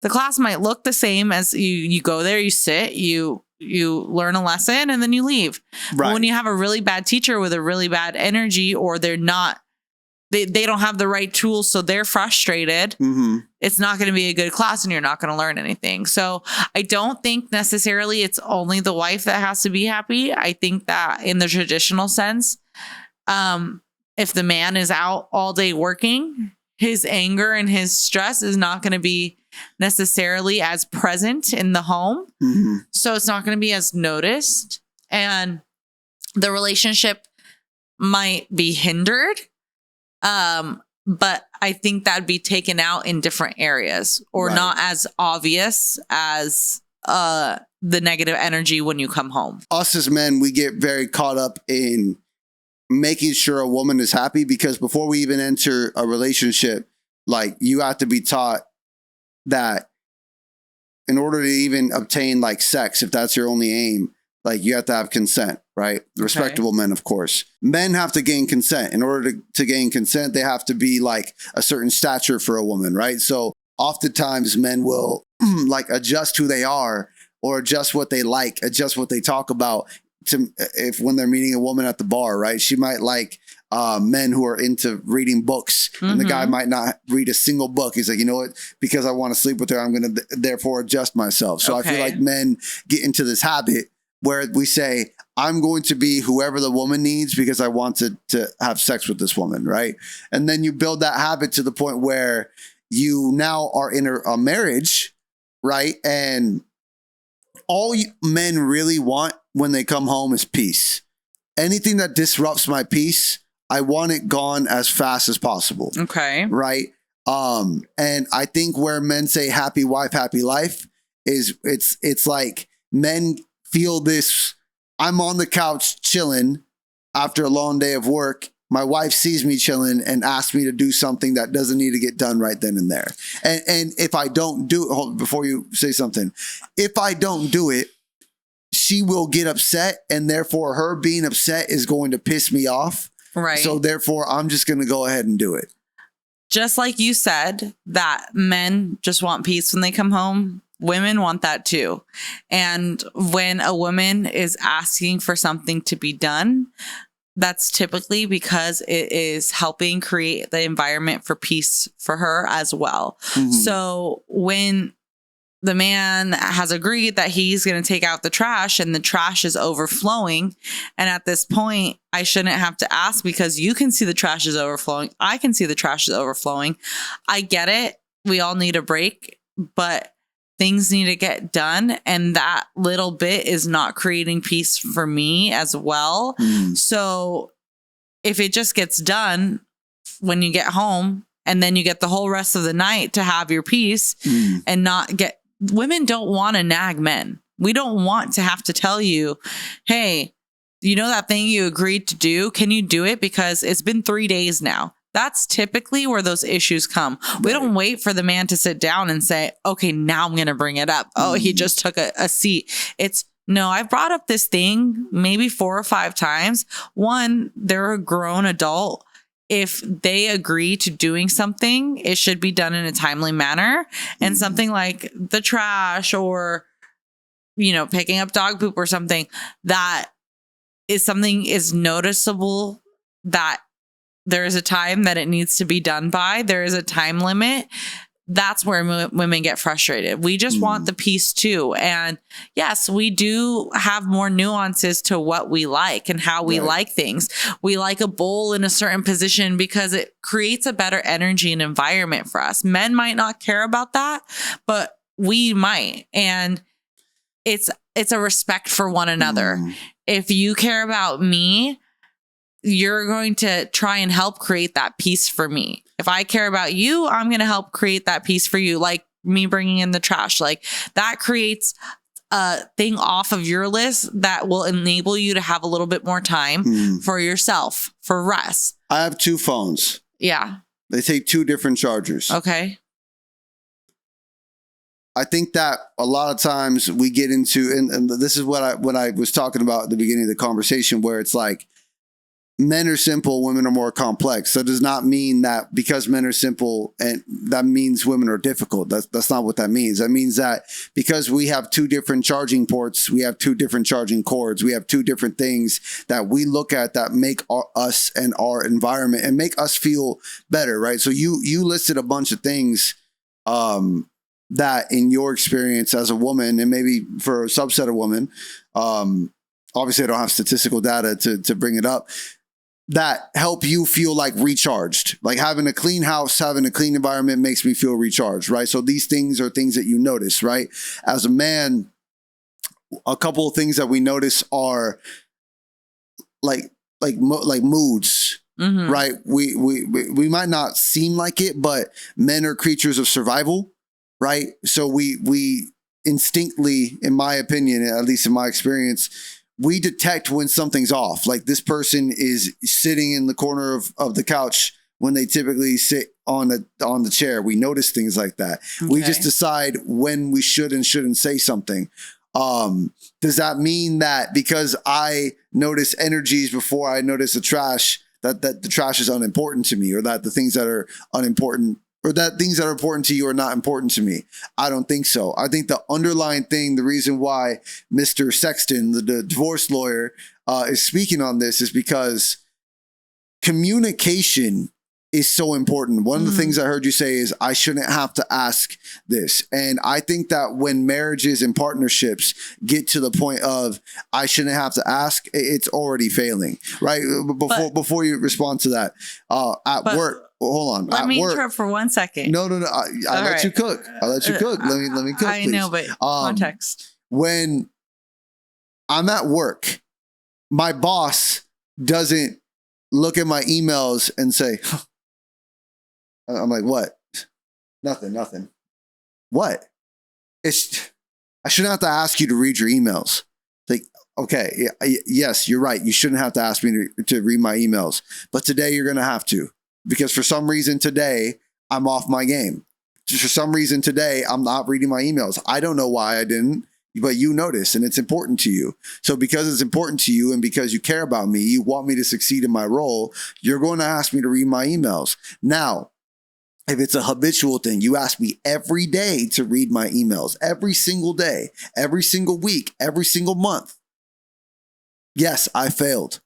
A: The class might look the same as you go there, you sit, you learn a lesson, and then you leave. Right. But when you have a really bad teacher with a really bad energy, or they don't have the right tools, so they're frustrated, it's not going to be a good class and you're not going to learn anything. So I don't think necessarily it's only the wife that has to be happy. I think that in the traditional sense, if the man is out all day working, his anger and his stress is not going to be necessarily as present in the home. So it's not going to be as noticed, and the relationship might be hindered. But I think that'd be taken out in different areas, or not as obvious as the negative energy when you come home.
B: Us as men, we get very caught up in making sure a woman is happy, because before we even enter a relationship, like, you have to be taught that in order to even obtain like sex, if that's your only aim, like, you have to have consent, right? Respectable men, of course. Men have to gain consent. In order to gain consent, they have to be like a certain stature for a woman, right? So oftentimes men will like adjust who they are, or adjust what they like, adjust what they talk about, if when they're meeting a woman at the bar, right? She might like men who are into reading books, and the guy might not read a single book. He's like, you know what? Because I want to sleep with her, I'm going to therefore adjust myself. So I feel like men get into this habit where we say, I'm going to be whoever the woman needs because I want to have sex with this woman, right? And then you build that habit to the point where you now are in a marriage, right? And all men really want when they come home is peace. Anything that disrupts my peace, I want it gone as fast as possible.
A: Okay.
B: Right. And I think where men say happy wife, happy life is it's like men feel this. I'm on the couch chilling after a long day of work. My wife sees me chilling and asks me to do something that doesn't need to get done right then and there. And if I don't do it, hold, before you say something, if I don't do it, she will get upset, and therefore her being upset is going to piss me off.
A: Right.
B: So therefore I'm just going to go ahead and do it.
A: Just like you said, that men just want peace when they come home. Women want that too. And when a woman is asking for something to be done, that's typically because it is helping create the environment for peace for her as well. So when the man has agreed that he's going to take out the trash and the trash is overflowing, and at this point, I shouldn't have to ask because you can see the trash is overflowing. I can see the trash is overflowing. I get it. We all need a break, but things need to get done, and that little bit is not creating peace for me as well. So if it just gets done when you get home, and then you get the whole rest of the night to have your peace and not get, women don't want to nag men. We don't want to have to tell you, hey, you know that thing you agreed to do? Can you do it? Because it's been 3 days now. That's typically where those issues come. We don't wait for the man to sit down and say, okay, now I'm going to bring it up. Oh, he just took a seat. It's, no, I've brought up this thing maybe 4 or 5 times. One, they're a grown adult. If they agree to doing something, it should be done in a timely manner. And something like the trash or, you know, picking up dog poop or something that is noticeable, that there is a time that it needs to be done by. There is a time limit. That's where women get frustrated. We just want the peace too. And yes, we do have more nuances to what we like and how we like things. We like a bowl in a certain position because it creates a better energy and environment for us. Men might not care about that, but we might. And it's a respect for one another. If you care about me, you're going to try and help create that peace for me. If I care about you, I'm going to help create that peace for you. Like me bringing in the trash, like that creates a thing off of your list that will enable you to have a little bit more time for yourself, for rest. I
B: have 2 phones.
A: Yeah.
B: They take 2 different chargers.
A: Okay.
B: I think that a lot of times we get into, and this is what I was talking about at the beginning of the conversation, where it's like, men are simple, women are more complex. That does not mean that because men are simple and that means women are difficult. That's not what that means. That means that because we have 2 different charging ports, we have 2 different charging cords, we have 2 different things that we look at that make us and our environment and make us feel better, right? So you listed a bunch of things that in your experience as a woman, and maybe for a subset of women, obviously I don't have statistical data to bring it up, that help you feel like recharged. Like having a clean house, having a clean environment makes me feel recharged, right? So these things are things that you notice, right? As a man, a couple of things that we notice are like moods, right? We might not seem like it, but men are creatures of survival, right? So we instinctively, in my opinion, at least in my experience, we detect when something's off. Like this person is sitting in the corner of the couch when they typically sit on the chair. We notice things like that. Okay. We just decide when we should and shouldn't say something. Does that mean that because I notice energies before I notice the trash, that the trash is unimportant to me, or that the things that are unimportant or that things that are important to you are not important to me. I don't think so. I think the underlying thing, the reason why Mr. Sexton, the divorce lawyer, is speaking on this is because communication is so important. One of the things I heard you say is I shouldn't have to ask this. And I think that when marriages and partnerships get to the point of I shouldn't have to ask, it's already failing, right? Before you respond to that, at work, hold on.
A: Let me interrupt for 1 second.
B: No. I let you cook. I let you cook. Let me cook.
A: I
B: please.
A: know, but context.
B: When I'm at work, my boss doesn't look at my emails and say, I'm like, what? Nothing. What? I shouldn't have to ask you to read your emails. It's like, okay, yes, you're right. You shouldn't have to ask me to read my emails. But today you're going to have to. Because for some reason today, I'm off my game. For some reason today, I'm not reading my emails. I don't know why I didn't, but you notice, and it's important to you. So because it's important to you and because you care about me, you want me to succeed in my role, you're going to ask me to read my emails. Now, if it's a habitual thing, you ask me every day to read my emails, every single day, every single week, every single month. Yes, I failed.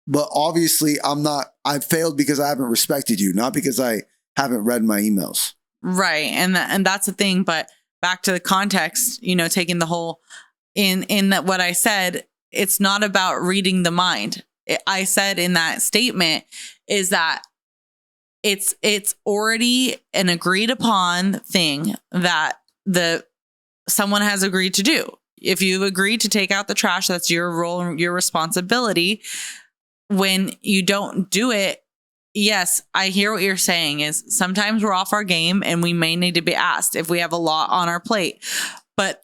B: But obviously I failed because I haven't respected you, not because I haven't read my emails.
A: Right. And that's the thing. But back to the context, taking the whole in that what I said, it's not about reading the mind. I said in that statement is that it's already an agreed upon thing that someone has agreed to do. If you've agreed to take out the trash, that's your role and your responsibility. When you don't do it, yes, I hear what you're saying is sometimes we're off our game and we may need to be asked if we have a lot on our plate. But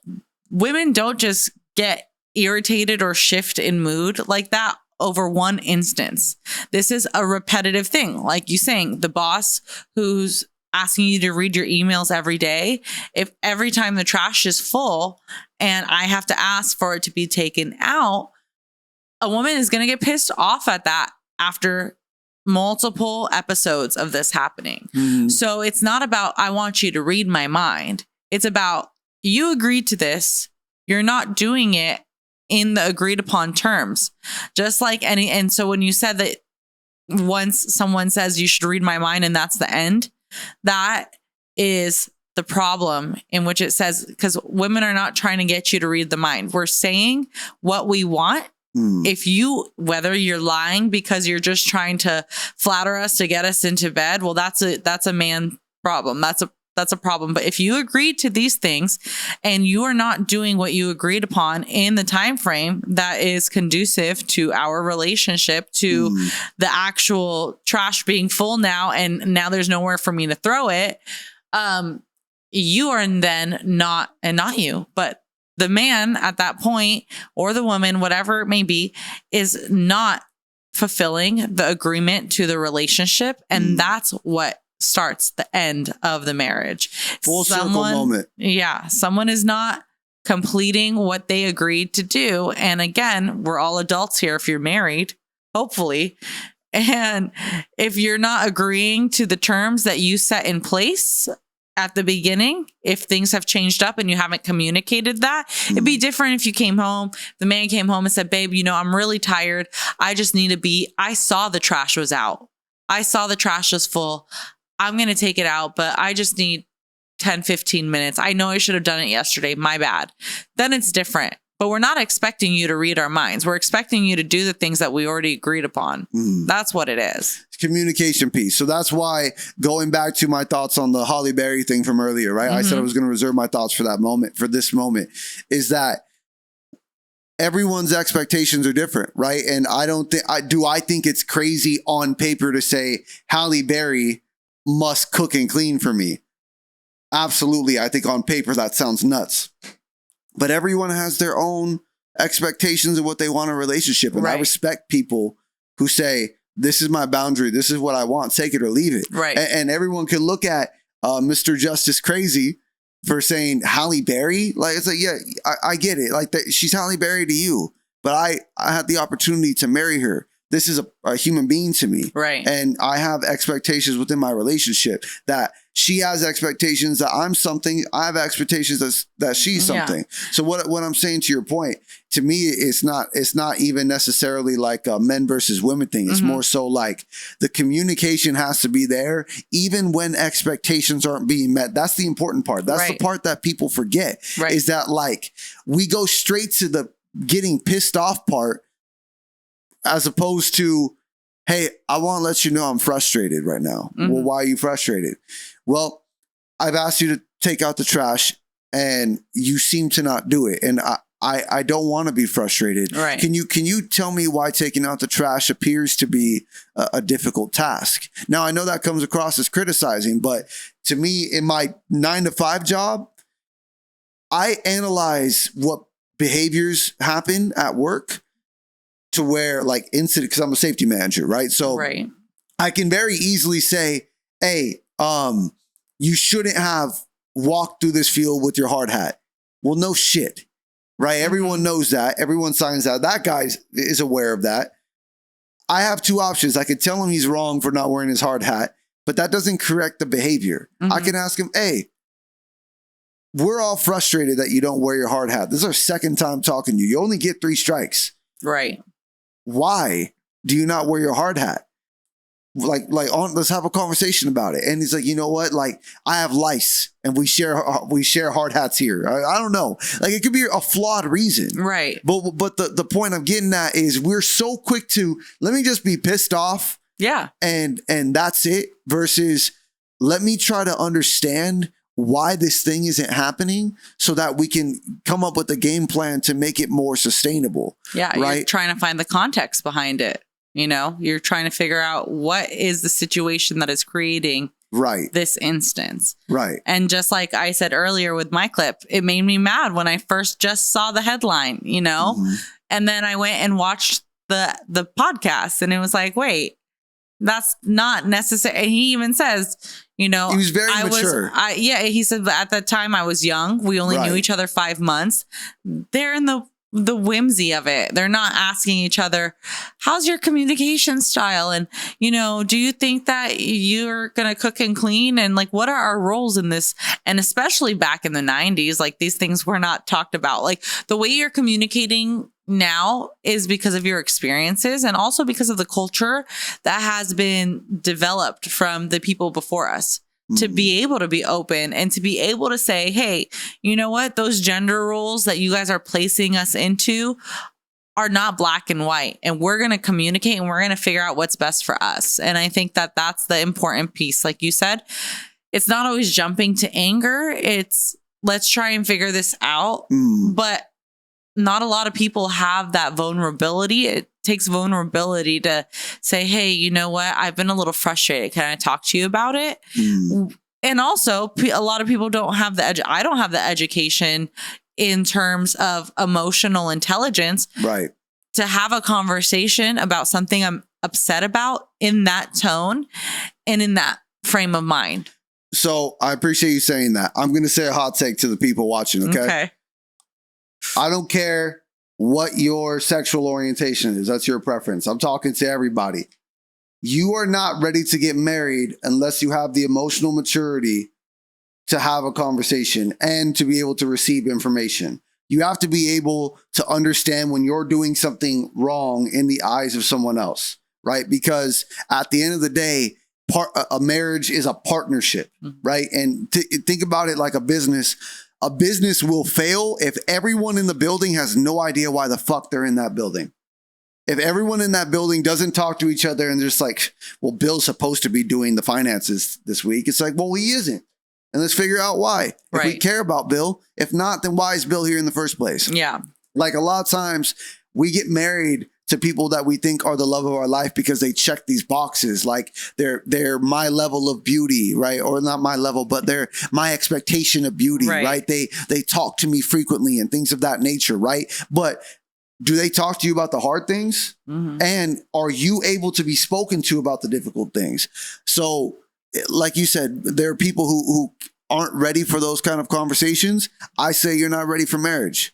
A: women don't just get irritated or shift in mood like that over one instance. This is a repetitive thing. Like you saying, the boss who's asking you to read your emails every day, if every time the trash is full and I have to ask for it to be taken out, a woman is going to get pissed off at that after multiple episodes of this happening. So it's not about, I want you to read my mind. It's about, you agreed to this. You're not doing it in the agreed upon terms. Just like and so when you said that once someone says you should read my mind and that's the end, that is the problem in which it says, because women are not trying to get you to read the mind. We're saying what we want. If whether you're lying because you're just trying to flatter us to get us into bed, well, that's a man problem. That's a problem. But if you agreed to these things and you are not doing what you agreed upon in the time frame that is conducive to our relationship, to the actual trash being full now, and now there's nowhere for me to throw it, you are then not you, but the man at that point, or the woman, whatever it may be, is not fulfilling the agreement to the relationship. And that's what starts the end of the marriage.
B: Full circle moment.
A: Yeah. Someone is not completing what they agreed to do. And again, we're all adults here if you're married, hopefully. And if you're not agreeing to the terms that you set in place at the beginning, if things have changed up and you haven't communicated that, it'd be different if you came home, the man came home and said, babe, I'm really tired. I just need to I saw the trash was out. I saw the trash was full. I'm going to take it out, but I just need 10, 15 minutes. I know I should have done it yesterday. My bad. Then it's different. But we're not expecting you to read our minds. We're expecting you to do the things that we already agreed upon. That's what it is.
B: Communication piece. So that's why, going back to my thoughts on the Halle Berry thing from earlier, right? I said I was going to reserve my thoughts for that moment, for this moment, is that everyone's expectations are different, right? And I think it's crazy on paper to say Halle Berry must cook and clean for me. Absolutely. I think on paper that sounds nuts. But everyone has their own expectations of what they want in a relationship. And I respect people who say, this is my boundary. This is what I want. Take it or leave it.
A: Right.
B: And everyone can look at Mr. Justice Crazy for saying Halle Berry. Like, it's like, yeah, I get it. Like, she's Halle Berry to you. But I had the opportunity to marry her. This is a human being to me.
A: Right.
B: And I have expectations within my relationship that she has expectations that I'm something. I have expectations that she's something. So what I'm saying to your point, to me, it's not even necessarily like a men versus women thing. It's more so like the communication has to be there, even when expectations aren't being met. That's the important part. That's the part that people forget, is that like we go straight to the getting pissed off part, as opposed to, hey, I want to let you know I'm frustrated right now. Well, why are you frustrated? Well, I've asked you to take out the trash and you seem to not do it. And I don't want to be frustrated.
A: Right.
B: Can you tell me why taking out the trash appears to be a difficult task? Now, I know that comes across as criticizing, but to me, in my 9-to-5 job, I analyze what behaviors happen at work to where like incident, because I'm a safety manager, right? So I can very easily say, hey, you shouldn't have walked through this field with your hard hat. Well, no shit, right? Everyone knows that. Everyone signs that. That guy is aware of that. I have two options. I could tell him he's wrong for not wearing his hard hat, but that doesn't correct the behavior. I can ask him, hey, we're all frustrated that you don't wear your hard hat. This is our second time talking to you. You only get 3 strikes.
A: Right.
B: Why do you not wear your hard hat? Let's have a conversation about it. And he's like, you know what? Like, I have lice and we share hard hats here. I don't know. Like, it could be a flawed reason. Right. But the point I'm getting at is we're so quick to, let me just be pissed off. Yeah. And that's it, versus let me try to understand why this thing isn't happening so that we can come up with a game plan to make it more sustainable. Yeah. Right. You're trying to find the context behind it. You know, you're trying to figure out what is the situation that is creating this instance. Right. And just like I said earlier with my clip, it made me mad when I first just saw the headline, you know, and then I went and watched the podcast and it was like, wait, that's not necessary. And he even says, you know, he was very mature. He said at that time I was young. We only knew each other 5 months. They're in the whimsy of it. They're not asking each other, how's your communication style? And, you know, do you think that you're going to cook and clean? And like, what are our roles in this? And especially back in the 90s, like these things were not talked about. Like the way you're communicating now is because of your experiences and also because of the culture that has been developed from the people before us to be able to be open and to be able to say, hey, you know what? Those gender roles that you guys are placing us into are not black and white. And we're going to communicate and we're going to figure out what's best for us. And I think that that's the important piece. Like you said, it's not always jumping to anger. It's let's try and figure this out. But not a lot of people have that vulnerability. It takes vulnerability to say, hey, you know what? I've been a little frustrated. Can I talk to you about it? And also, a lot of people don't have I don't have the education in terms of emotional intelligence. Right. To have a conversation about something I'm upset about in that tone and in that frame of mind. So I appreciate you saying that. I'm going to say a hot take to the people watching. Okay. I don't care what your sexual orientation is. That's your preference. I'm talking to everybody. You are not ready to get married unless you have the emotional maturity to have a conversation and to be able to receive information. You have to be able to understand when you're doing something wrong in the eyes of someone else, right? Because at the end of the day, a marriage is a partnership, right? And think about it like a business. A business will fail if everyone in the building has no idea why the fuck they're in that building. If everyone in that building doesn't talk to each other and they're just like, well, Bill's supposed to be doing the finances this week. It's like, well, he isn't. And let's figure out why. If we care about Bill, if not, then why is Bill here in the first place? Yeah. Like a lot of times we get married to people that we think are the love of our life because they check these boxes, like they're my level of beauty, right? Or not my level, but they're my expectation of beauty, right? They talk to me frequently and things of that nature, right? But do they talk to you about the hard things? And are you able to be spoken to about the difficult things? So, like you said, there are people who aren't ready for those kind of conversations. I say you're not ready for marriage.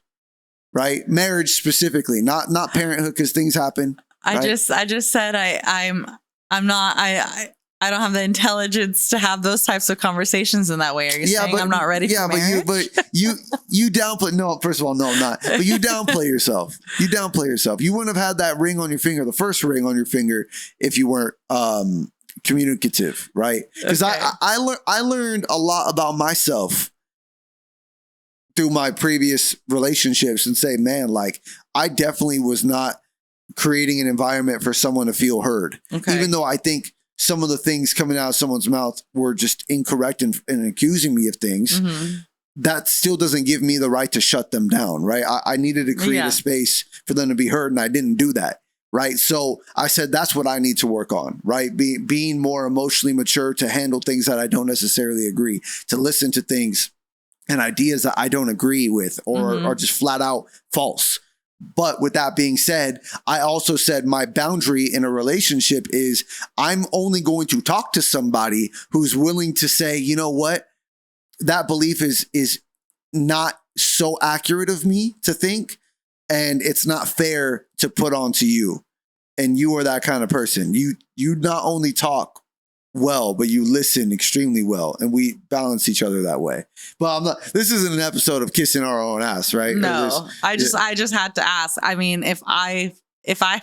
B: Right? Marriage specifically, not parenthood, because things happen. I just said I'm not
A: I don't have the intelligence to have those types of conversations in that way. Are you saying I'm not ready for marriage?
B: but you downplay. No, first of all, no, I'm not. But you downplay yourself. You downplay yourself. You wouldn't have had that ring on your finger, the first ring on your finger, if you weren't communicative, right? Because I learned a lot about myself through my previous relationships, and say, man, like I definitely was not creating an environment for someone to feel heard, even though I think some of the things coming out of someone's mouth were just incorrect and accusing me of things. That still doesn't give me the right to shut them down, right? I needed to create a space for them to be heard, and I didn't do that, right? So I said, that's what I need to work on, right? Being more emotionally mature to handle things that I don't necessarily agree, to listen to things and ideas that I don't agree with or are just flat out false. But with that being said, I also said my boundary in a relationship is I'm only going to talk to somebody who's willing to say, you know what, that belief is not so accurate of me to think, and it's not fair to put onto you. And you are that kind of person. You not only talk well, but you listen extremely well, and we balance each other that way. But this isn't an episode of kissing our own ass, right?
A: No, I just had to ask. I mean, if I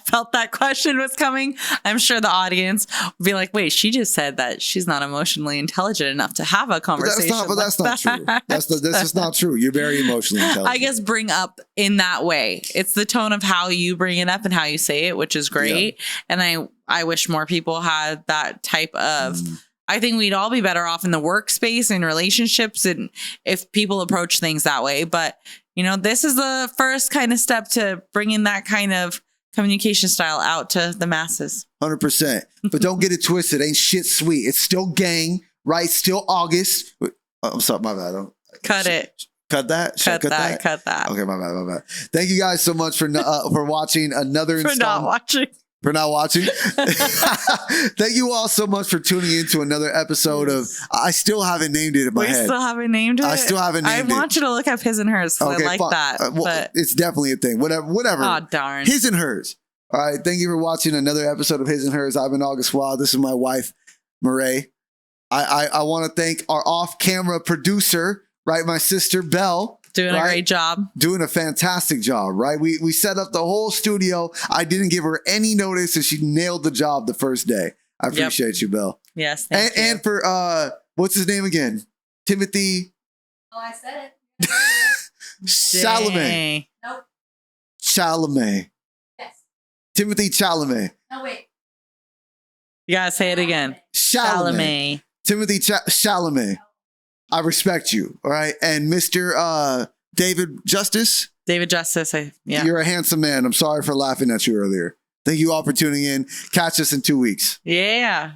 A: felt that question was coming, I'm sure the audience would be like, wait, she just said that she's not emotionally intelligent enough to have a conversation.
B: But that's not true. That's just not true. You're very emotionally intelligent.
A: I guess bring up in that way. It's the tone of how you bring it up and how you say it, which is great. Yeah. And I wish more people had that type of, I think we'd all be better off in the workspace and relationships and if people approach things that way. But, this is the first kind of step to bringing that kind of communication style out to the masses.
B: 100%. But don't get it twisted. Ain't shit sweet. It's still gang, right? Still August. I'm sorry, my bad.
A: Cut it.
B: Cut that?
A: Cut that.
B: Okay, my bad. Thank you guys so much for watching another installment. For not watching. Thank you all so much for tuning in to another episode of I still haven't named it in my head.
A: We still haven't named it?
B: I still haven't named it.
A: I want you to look up his and hers. Okay, I like that.
B: Well, it's definitely a thing. Whatever.
A: Oh, darn.
B: His and hers. All right. Thank you for watching another episode of His and Hers. I've been August Wild. This is my wife, Marae. I want to thank our off-camera producer, right? My sister, Belle.
A: Doing a great job.
B: Doing a fantastic job, right? We set up the whole studio. I didn't give her any notice, and she nailed the job the first day. I appreciate you, Belle.
A: Yes, thank you.
B: And for, what's his name again? Timothy.
G: Oh, I said it.
B: Chalamet.
G: Nope.
B: Chalamet.
G: Yes.
B: Timothy Chalamet.
G: No, wait.
A: You gotta say it again.
B: Chalamet. Timothy Chalamet. I respect you, all right? And Mr. David Justice.
A: David Justice, yeah.
B: You're a handsome man. I'm sorry for laughing at you earlier. Thank you all for tuning in. Catch us in 2 weeks.
A: Yeah.